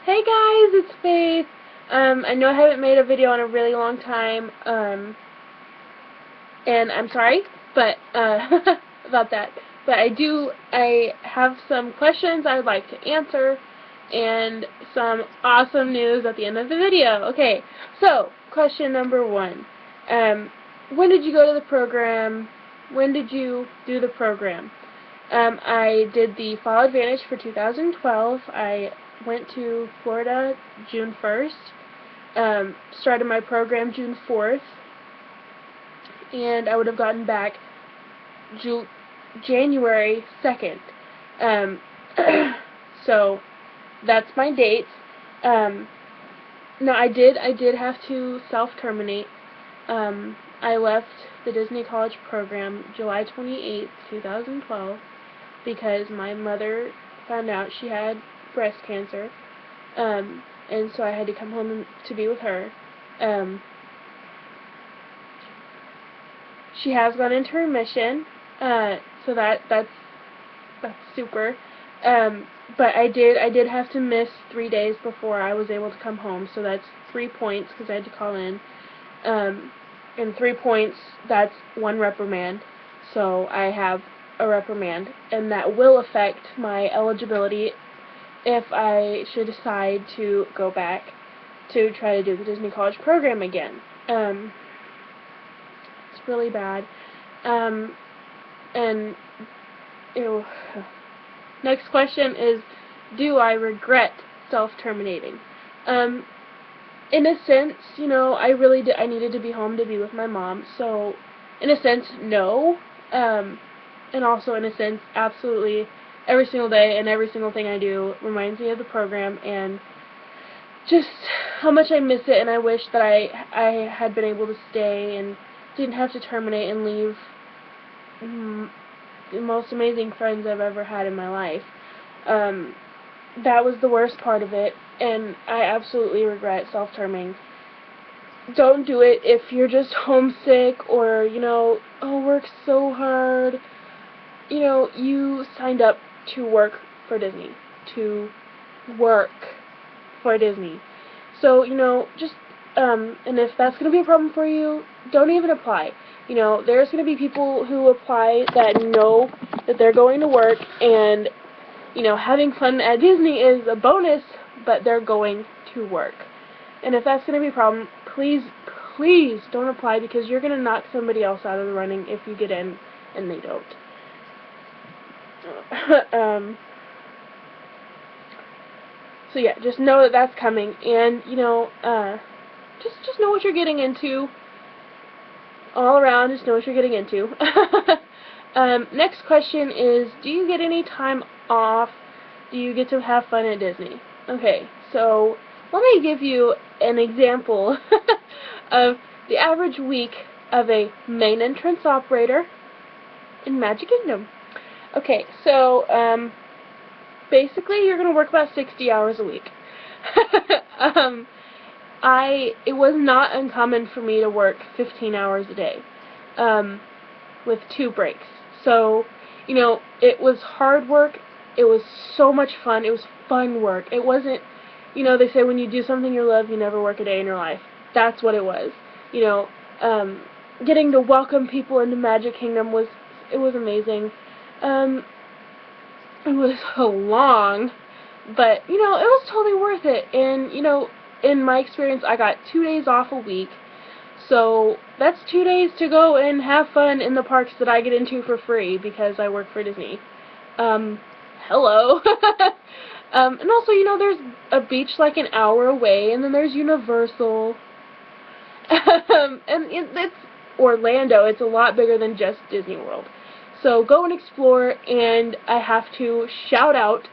Hey guys, it's Faith. I know I haven't made a video in a really long time, and I'm sorry, but, about that. But I have some questions I would like to answer, and some awesome news at the end of the video. Okay, so, question number 1. When did you go to the program? When did you do the program? I did the Fall Advantage for 2012. I went to Florida June 1st, started my program June 4th, and I would have gotten back January 2nd. Um, so that's my dates. No, I did have to self-terminate. I left the Disney College program July 28th, 2012, because my mother found out she had breast cancer, and so I had to come home to be with her. She has gone into remission, so that's super. But I did have to miss 3 days before I was able to come home, so that's 3 points because I had to call in. And 3 points, that's 1 reprimand. So I have a reprimand, and that will affect my eligibility if I should decide to go back to try to do the Disney College program again. It's really bad. And ew. Next question is, do I regret self-terminating? In a sense, I needed to be home to be with my mom, so in a sense, no. And also in a sense, absolutely, every single day and every single thing I do reminds me of the program and just how much I miss it, and I wish that I had been able to stay and didn't have to terminate and leave the most amazing friends I've ever had in my life. That was the worst part of it, and I absolutely regret self-terming. Don't do it if you're just homesick or, oh, work so hard. You signed up to work for Disney. To work for Disney. So, just, and if that's going to be a problem for you, don't even apply. There's going to be people who apply that know that they're going to work, and, having fun at Disney is a bonus, but they're going to work. And if that's going to be a problem, please, please don't apply, because you're going to knock somebody else out of the running if you get in and they don't. So yeah, just know that that's coming, and, just know what you're getting into. All around, just know what you're getting into. Next question is, do you get any time off? Do you get to have fun at Disney? Okay, so let me give you an example of the average week of a main entrance operator in Magic Kingdom. Okay, so basically you're going to work about 60 hours a week. It was not uncommon for me to work 15 hours a day, with 2 breaks. So, it was hard work. It was so much fun. It was fun work. It wasn't, they say when you do something you love, you never work a day in your life. That's what it was. Getting to welcome people into Magic Kingdom was amazing. It was so long, but, it was totally worth it. And, in my experience, I got 2 days off a week, so that's 2 days to go and have fun in the parks that I get into for free because I work for Disney. Hello. And also, there's a beach like an hour away, and then there's Universal. And it's Orlando. It's a lot bigger than just Disney World. So go and explore, and I have to shout out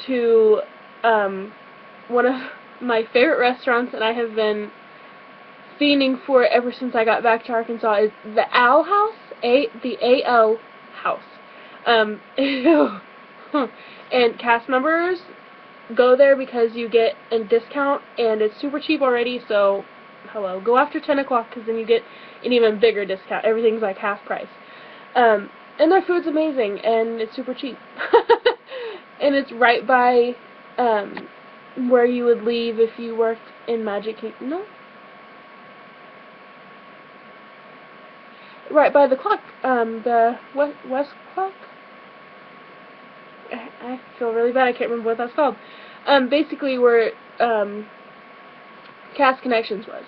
to one of my favorite restaurants, and I have been fiending for it ever since I got back to Arkansas, is the Owl House, the A.O. House. And cast members go there because you get a discount, and it's super cheap already, so hello. Go after 10 o'clock, because then you get an even bigger discount. Everything's like half price. And their food's amazing, and it's super cheap. And it's right by where you would leave if you worked in Magic Kingdom. No? Right by the clock. The West Clock? I feel really bad. I can't remember what that's called. Basically where, Cast Connections was.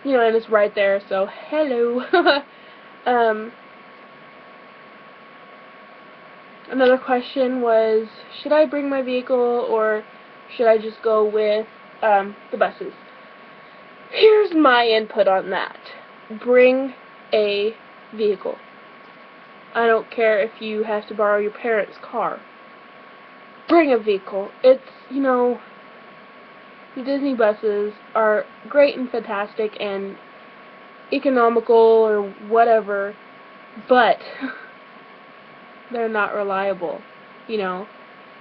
You know, and it's right there, so hello. Another question was, should I bring my vehicle or should I just go with the buses? Here's my input on that. Bring a vehicle. I don't care if you have to borrow your parents' car. Bring a vehicle. It's, you know, the Disney buses are great and fantastic and economical or whatever, but they're not reliable. You know,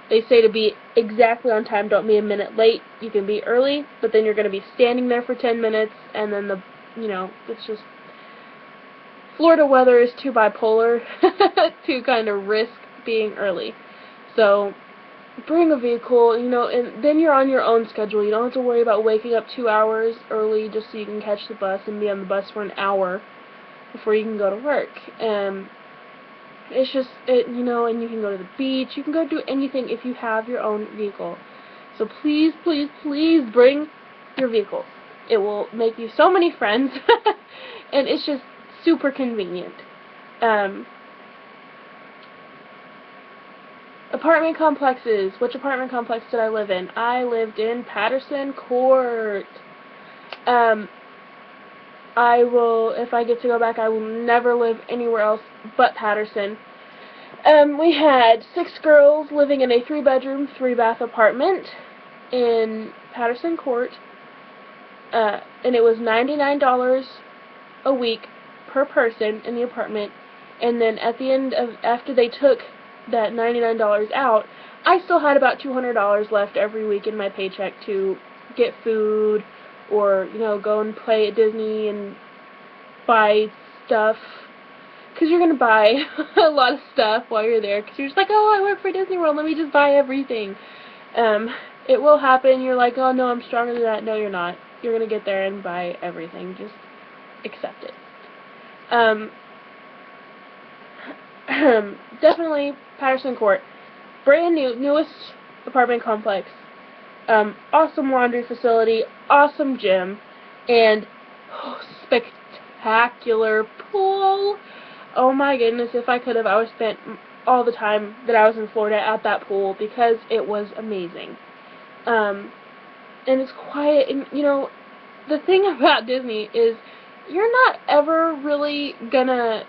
they say to be exactly on time, don't be a minute late. You can be early, but then you're going to be standing there for 10 minutes, and then it's just, Florida weather is too bipolar to kind of risk being early. So, bring a vehicle, you know, and then you're on your own schedule. You don't have to worry about waking up 2 hours early just so you can catch the bus and be on the bus for an hour before you can go to work. It's just, you know, and you can go to the beach. You can go do anything if you have your own vehicle. So please, please, please bring your vehicle. It will make you so many friends, and it's just super convenient. Apartment complexes. Which apartment complex did I live in? I lived in Patterson Court. I will, if I get to go back, I will never live anywhere else but Patterson. We had 6 girls living in a 3-bedroom, 3-bath apartment in Patterson Court, and it was $99 a week per person in the apartment, and then at the end of, after they took that $99 out, I still had about $200 left every week in my paycheck to get food, or, you know, go and play at Disney and buy stuff, because you're going to buy a lot of stuff while you're there, because you're just like, oh, I work for Disney World, let me just buy everything. It will happen, you're like, oh no, I'm stronger than that. No, you're not. You're going to get there and buy everything. Just accept it. Definitely Patterson Court. Brand new, newest apartment complex. Awesome laundry facility, awesome gym, and spectacular pool. Oh my goodness, if I could have, I would have spent all the time that I was in Florida at that pool because it was amazing. And it's quiet, and you know, the thing about Disney is you're not ever really gonna,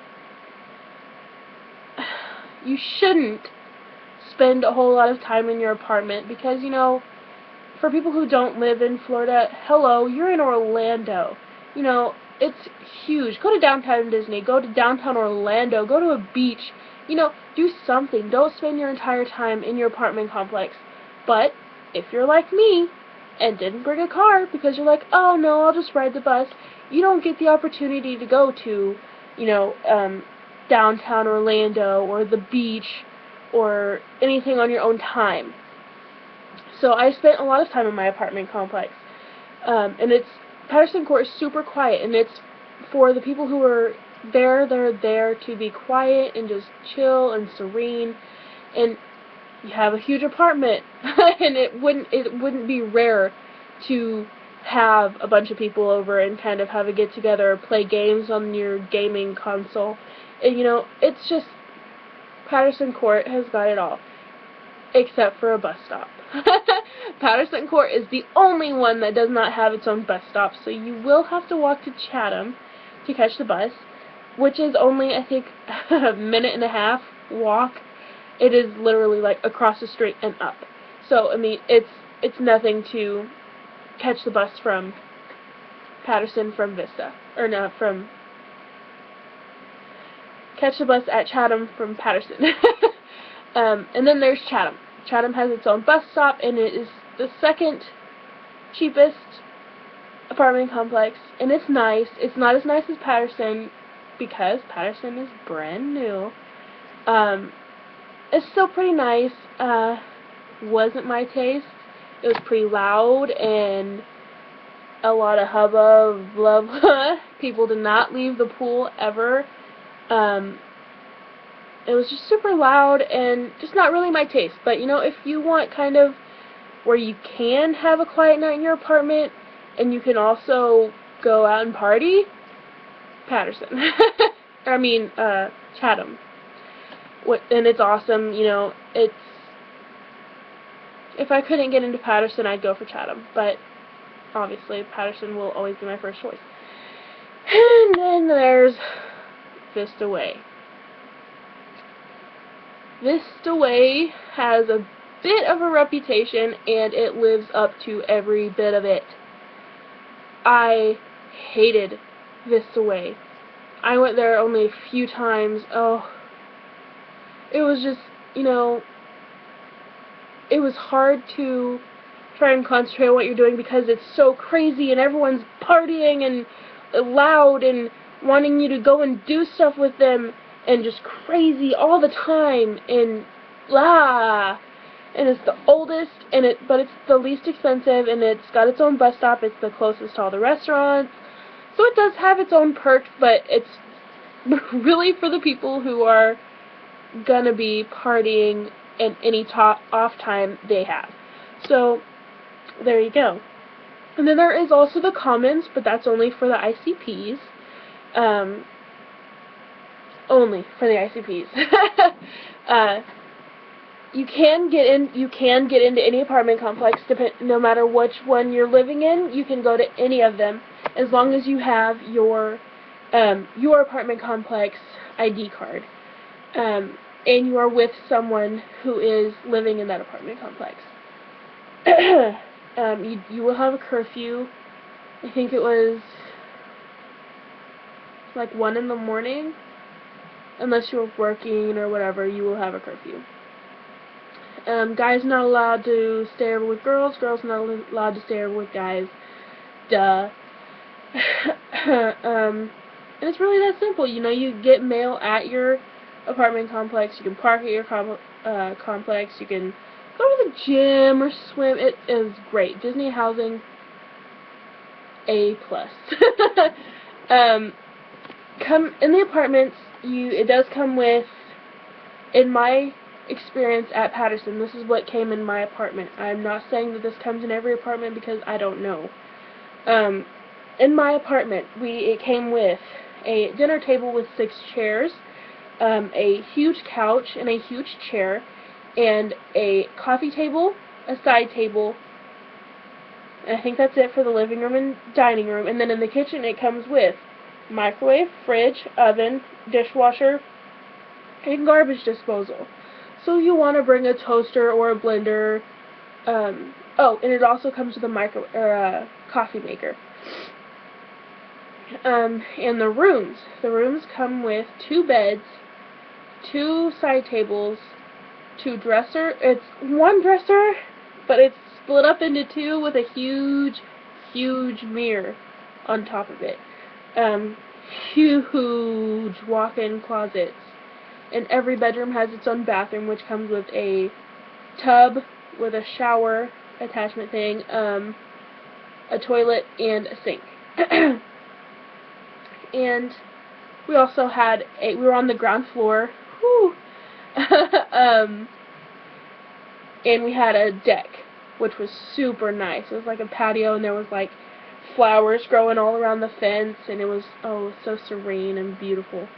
you shouldn't spend a whole lot of time in your apartment because, you know, for people who don't live in Florida, hello, you're in Orlando. You know, it's huge. Go to downtown Disney. Go to downtown Orlando. Go to a beach. You know, do something. Don't spend your entire time in your apartment complex. But if you're like me and didn't bring a car because you're like, oh no, I'll just ride the bus, you don't get the opportunity to go to, you know, downtown Orlando or the beach or anything on your own time. So I spent a lot of time in my apartment complex. And Patterson Court is super quiet, and it's for the people who are there, they're there to be quiet and just chill and serene. And you have a huge apartment, and it wouldn't be rare to have a bunch of people over and kind of have a get-together or play games on your gaming console. And, you know, it's just, Patterson Court has got it all, except for a bus stop. Patterson Court is the only one that does not have its own bus stop, so you will have to walk to Chatham to catch the bus, which is only, I think, a minute and a half walk. It is literally like across the street and up. So, I mean, it's nothing to catch the bus from Patterson from Vista. Or no, catch the bus at Chatham from Patterson. And then there's Chatham. Chatham has its own bus stop, and it is the second cheapest apartment complex, and it's nice. It's not as nice as Patterson, because Patterson is brand new. It's still pretty nice. wasn't my taste. It was pretty loud and a lot of hubbub, blah blah. People did not leave the pool ever. It was just super loud and just not really my taste. But you know, if you want kind of where you can have a quiet night in your apartment and you can also go out and party, Patterson. I mean, Chatham. And it's awesome, you know, it's, if I couldn't get into Patterson, I'd go for Chatham, but obviously Patterson will always be my first choice. And then there's Vista Way. Vista Way has a bit of a reputation, and it lives up to every bit of it. I hated Vista Way. I went there only a few times. Oh, it was just, you know, it was hard to try and concentrate on what you're doing because it's so crazy and everyone's partying and loud and wanting you to go and do stuff with them and just crazy all the time and blah. And it's the oldest, and but it's the least expensive, and it's got its own bus stop. It's the closest to all the restaurants, so it does have its own perks, but it's really for the people who are gonna be partying in any off time they have. So there you go. And then there is also the Commons, but that's only for the ICPs. Only for the ICPs. You can get into any apartment complex, no matter which one you're living in. You can go to any of them as long as you have your apartment complex ID card, and you are with someone who is living in that apartment complex. You will have a curfew. I think it was like 1 in the morning. Unless you're working or whatever, you will have a curfew. Guys not allowed to stay over with girls. Girls not allowed to stay over with guys. Duh. And it's really that simple. You know, you get mail at your apartment complex. You can park at your complex. You can go to the gym or swim. It is great. Disney housing, A+. Come in the apartments. It does come with, in my experience at Patterson, this is what came in my apartment. I'm not saying that this comes in every apartment because I don't know. In my apartment, it came with a dinner table with 6 chairs, a huge couch and a huge chair, and a coffee table, a side table. And I think that's it for the living room and dining room. And then in the kitchen, it comes with microwave, fridge, oven, dishwasher, and garbage disposal. So you want to bring a toaster or a blender. Oh, and it also comes with a coffee maker. And the rooms come with 2 beds, 2 side tables, 2 dressers. It's 1 dresser, but it's split up into 2 with a huge, huge mirror on top of it. Huge walk-in closets. And every bedroom has its own bathroom, which comes with a tub with a shower attachment thing, a toilet, and a sink. And we also had we were on the ground floor. Whew. And we had a deck, which was super nice. It was like a patio, and there was like flowers growing all around the fence, and it was so serene and beautiful.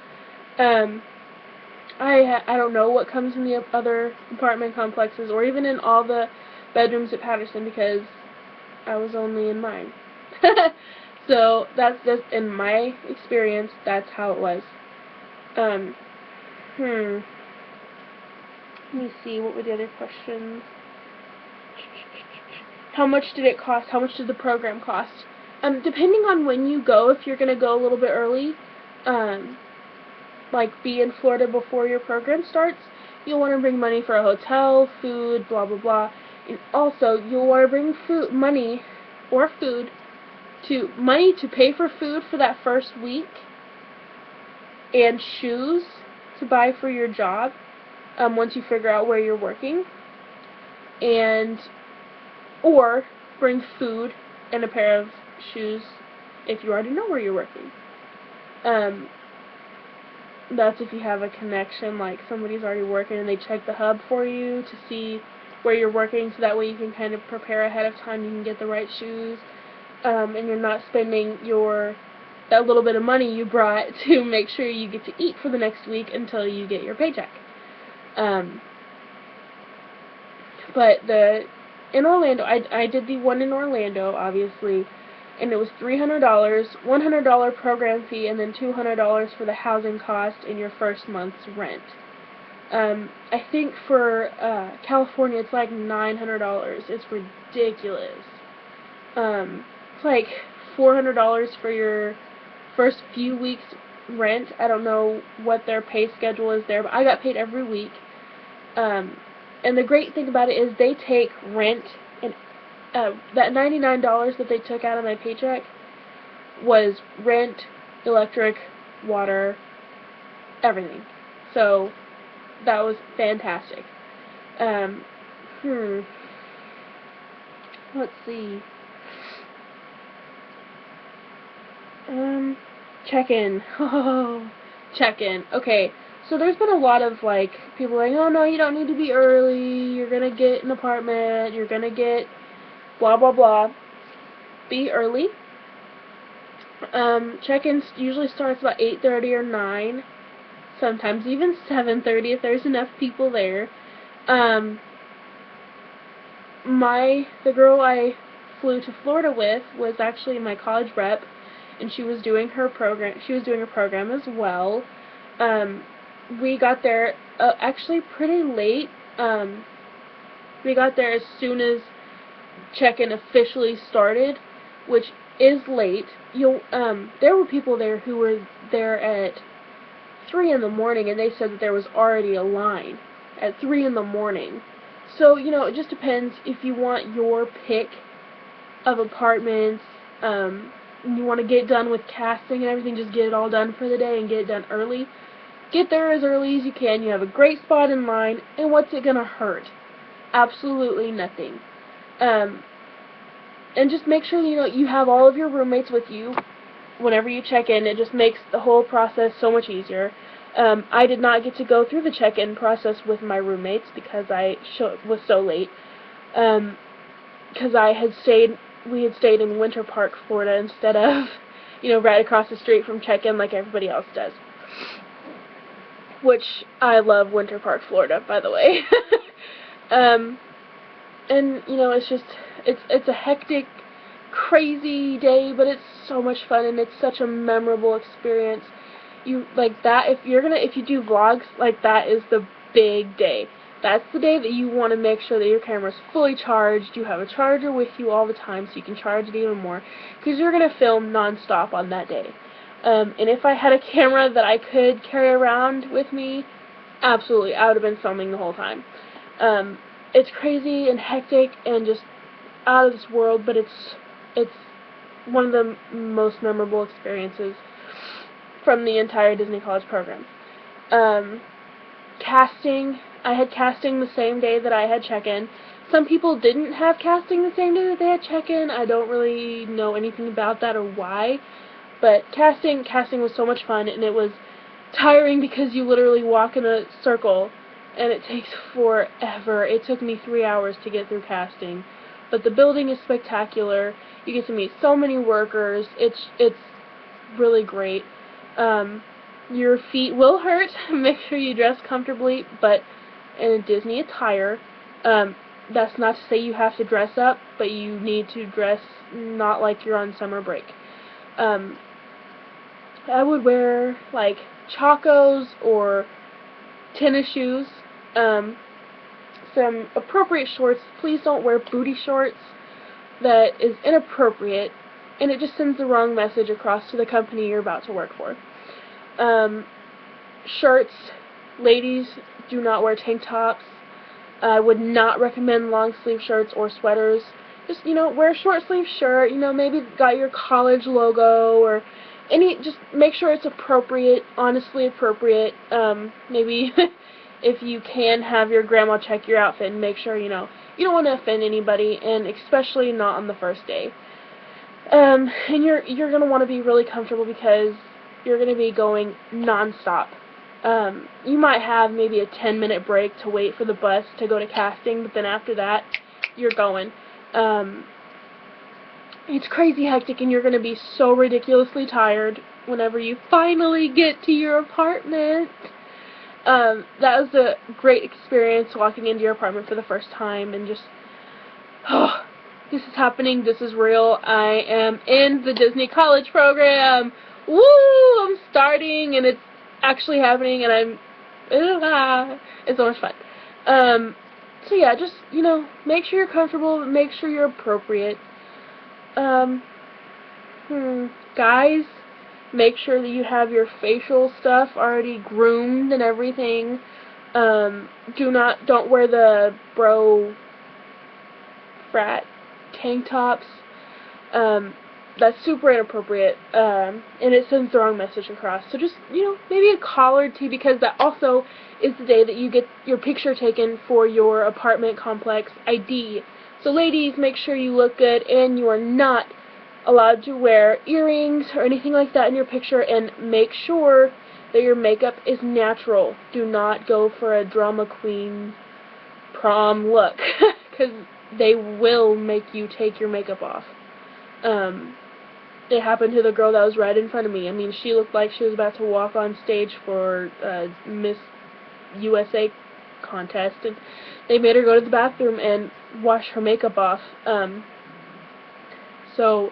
I don't know what comes in the other apartment complexes, or even in all the bedrooms at Patterson, because I was only in mine. So that's just, in my experience, that's how it was. Let me see, what were the other questions? How much did it cost? How much did the program cost? Depending on when you go, if you're going to go a little bit early, like be in Florida before your program starts, you'll want to bring money for a hotel, food, blah blah blah, and also you'll want to bring money to pay for food for that first week, and shoes to buy for your job once you figure out where you're working. and or bring food and a pair of shoes if you already know where you're working. Um, that's if you have a connection, like somebody's already working and they check the hub for you to see where you're working, so that way you can kind of prepare ahead of time, you can get the right shoes, and you're not spending that little bit of money you brought to make sure you get to eat for the next week until you get your paycheck. But in Orlando, I did the one in Orlando, obviously, and it was $300, $100 program fee, and then $200 for the housing cost and your first month's rent. I think for California, it's like $900. It's ridiculous. It's like $400 for your first few weeks rent. I don't know what their pay schedule is there, but I got paid every week. And the great thing about it is they take rent, and that $99 that they took out of my paycheck was rent, electric, water, everything. So that was fantastic. Let's see. Check-in. Oh, check-in. Okay, so there's been a lot of, like, people like, oh, no, you don't need to be early, you're gonna get an apartment, you're gonna get blah, blah, blah. Be early. Check-in usually starts about 8:30 or 9, sometimes even 7:30 if there's enough people there. The girl I flew to Florida with was actually my college rep, and she was doing her program. She was doing a program as well. We got there actually pretty late. We got there as soon as check-in officially started, which is late. There were people there who were there at 3 in the morning, and they said that there was already a line at 3 in the morning. So, it just depends if you want your pick of apartments, you want to get done with casting and everything, just get it all done for the day and get it done early. Get there as early as you can. You have a great spot in line, and what's it going to hurt? Absolutely nothing. And just make sure, you have all of your roommates with you whenever you check in. It just makes the whole process so much easier. I did not get to go through the check-in process with my roommates because I was so late. Because we had stayed in Winter Park, Florida, instead of, right across the street from check-in like everybody else does. Which, I love Winter Park, Florida, by the way. And, it's a hectic, crazy day, but it's so much fun, and it's such a memorable experience. If you do vlogs, that is the big day. That's the day that you want to make sure that your camera's fully charged, you have a charger with you all the time so you can charge it even more, because you're going to film non-stop on that day. And if I had a camera that I could carry around with me, absolutely, I would have been filming the whole time. It's crazy and hectic and just out of this world, but it's one of the most memorable experiences from the entire Disney College program. Casting, I had casting the same day that I had check-in. Some people didn't have casting the same day that they had check-in. I don't really know anything about that or why, but casting was so much fun, and it was tiring because you literally walk in a circle, and it takes forever. It took me 3 hours to get through casting, but the building is spectacular. You get to meet so many workers. It's really great. Your feet will hurt. Make sure you dress comfortably, but in a Disney attire. That's not to say you have to dress up, but you need to dress not like you're on summer break. I would wear, Chacos or tennis shoes, some appropriate shorts. Please don't wear booty shorts. That is inappropriate, and it just sends the wrong message across to the company you're about to work for. Shirts, ladies, do not wear tank tops. I would not recommend long sleeve shirts or sweaters. Just, wear a short sleeve shirt, maybe got your college logo or just make sure it's appropriate, honestly appropriate. Maybe if you can have your grandma check your outfit and make sure, you don't want to offend anybody, and especially not on the first day. And you're gonna want to be really comfortable because you're gonna be going nonstop. You might have maybe a 10-minute break to wait for the bus to go to casting, but then after that, you're going. It's crazy hectic, and you're gonna be so ridiculously tired whenever you finally get to your apartment. That was a great experience walking into your apartment for the first time and just, oh, this is happening, this is real, I am in the Disney College program, woo, I'm starting, and it's actually happening, and it's so much fun. So yeah, just, make sure you're comfortable, make sure you're appropriate. Guys, make sure that you have your facial stuff already groomed and everything. Don't wear the bro frat tank tops. That's super inappropriate, and it sends the wrong message across. So just, maybe a collared tee, because that also is the day that you get your picture taken for your apartment complex ID. So ladies, make sure you look good, and you are not allowed to wear earrings or anything like that in your picture, and make sure that your makeup is natural. Do not go for a drama queen prom look, because they will make you take your makeup off. It happened to the girl that was right in front of me. I mean, she looked like she was about to walk on stage for Miss USA contest, and they made her go to the bathroom and wash her makeup off. So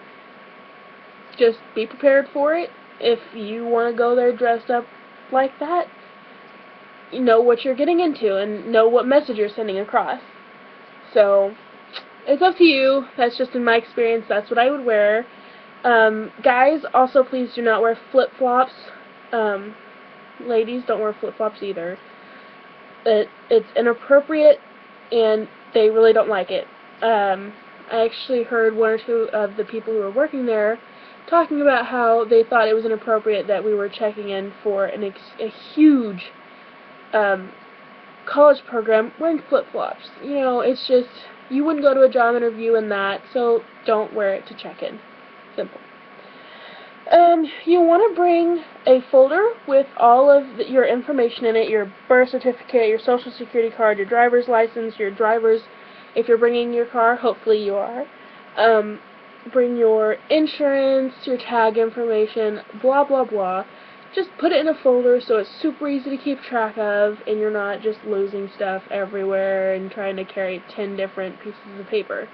just be prepared for it. If you want to go there dressed up like that, you know what you're getting into and know what message you're sending across. So it's up to you. That's just in my experience. That's what I would wear. Guys, also please do not wear flip-flops. Ladies, don't wear flip-flops either. It's inappropriate, and they really don't like it. I actually heard one or two of the people who were working there talking about how they thought it was inappropriate that we were checking in for a huge college program wearing flip-flops. It's just, you wouldn't go to a job interview in that, so don't wear it to check in. Simple. You want to bring a folder with all of your information in it, your birth certificate, your social security card, your driver's license, your driver's, if you're bringing your car, hopefully you are. Bring your insurance, your tag information, blah blah blah. Just put it in a folder so it's super easy to keep track of, and you're not just losing stuff everywhere and trying to carry 10 different pieces of paper.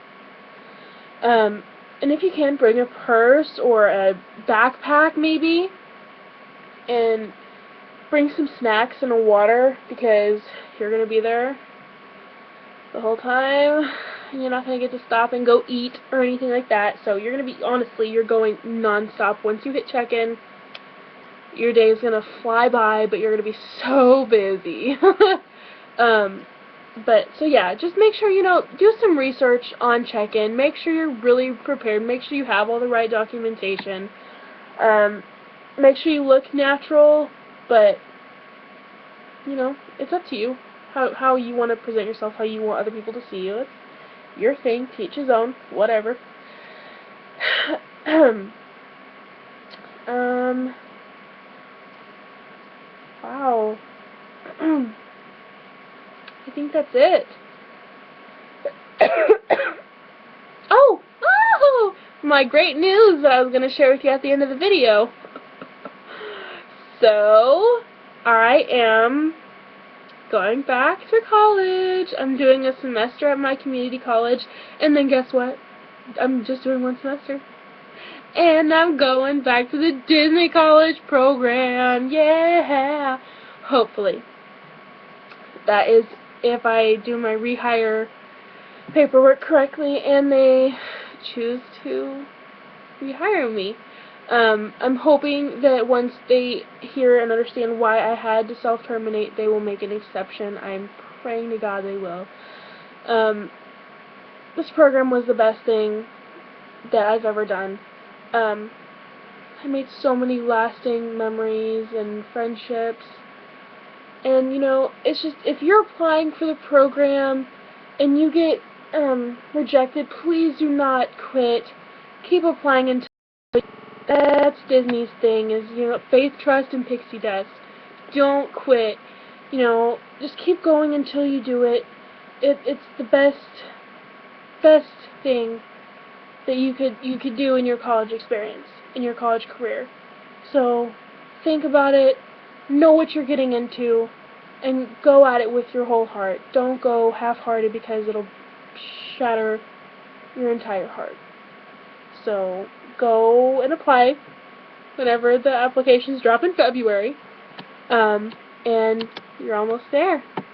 And if you can, bring a purse or a backpack maybe, and bring some snacks and a water, because you're going to be there the whole time. You're not going to get to stop and go eat or anything like that. So you're going to be, honestly, you're going non-stop. Once you hit check-in, your day is going to fly by, but you're going to be so busy. So yeah, just make sure, do some research on check-in. Make sure you're really prepared. Make sure you have all the right documentation. Make sure you look natural, but, it's up to you. How you want to present yourself, how you want other people to see you. It's your thing, to each his own, whatever. Wow. I think that's it. Oh! My great news that I was going to share with you at the end of the video. So, I am going back to college. I'm doing a semester at my community college, and then guess what? I'm just doing one semester. And I'm going back to the Disney College program. Yeah! Hopefully. That is if I do my rehire paperwork correctly and they choose to rehire me. I'm hoping that once they hear and understand why I had to self-terminate, they will make an exception. I'm praying to God they will. This program was the best thing that I've ever done. I made so many lasting memories and friendships. And, it's just, if you're applying for the program and you get rejected, please do not quit. Keep applying until that's Disney's thing is, faith, trust, and pixie dust. Don't quit. Just keep going until you do it. It's the best thing that you could do in your college experience, in your college career. So think about it, know what you're getting into, and go at it with your whole heart. Don't go half-hearted because it'll shatter your entire heart. So go and apply whenever the applications drop in February, and you're almost there.